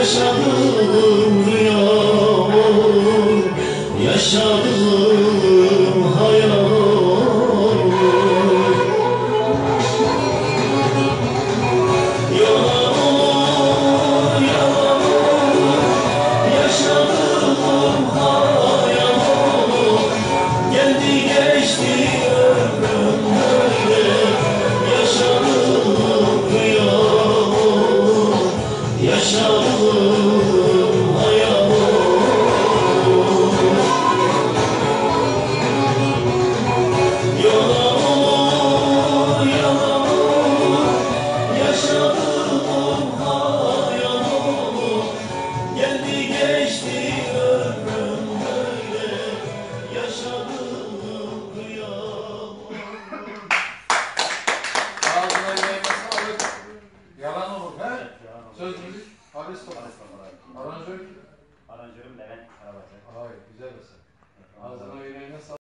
Yaşadığım rüya olur, yaşadığım hayal olur. Yalan olur, yalan olur, yaşadığım hayal olur. Geldi geçti ömrüm böyle, yaşadığım rüya olur, yaşadığım hayal olur. Yalan olur, yalan olur, yaşadığım hayal olur. Geldi geçti ömrüm böyle, yaşadığım rüya olur. Ağzına yüreğine sağlık. Yalan olur he? Söz müzik. Aristo. Aranjör kim? Aranjörüm Levent Karabaşak. Hayır, güzel eser. Ağzına yüreğine sağlık.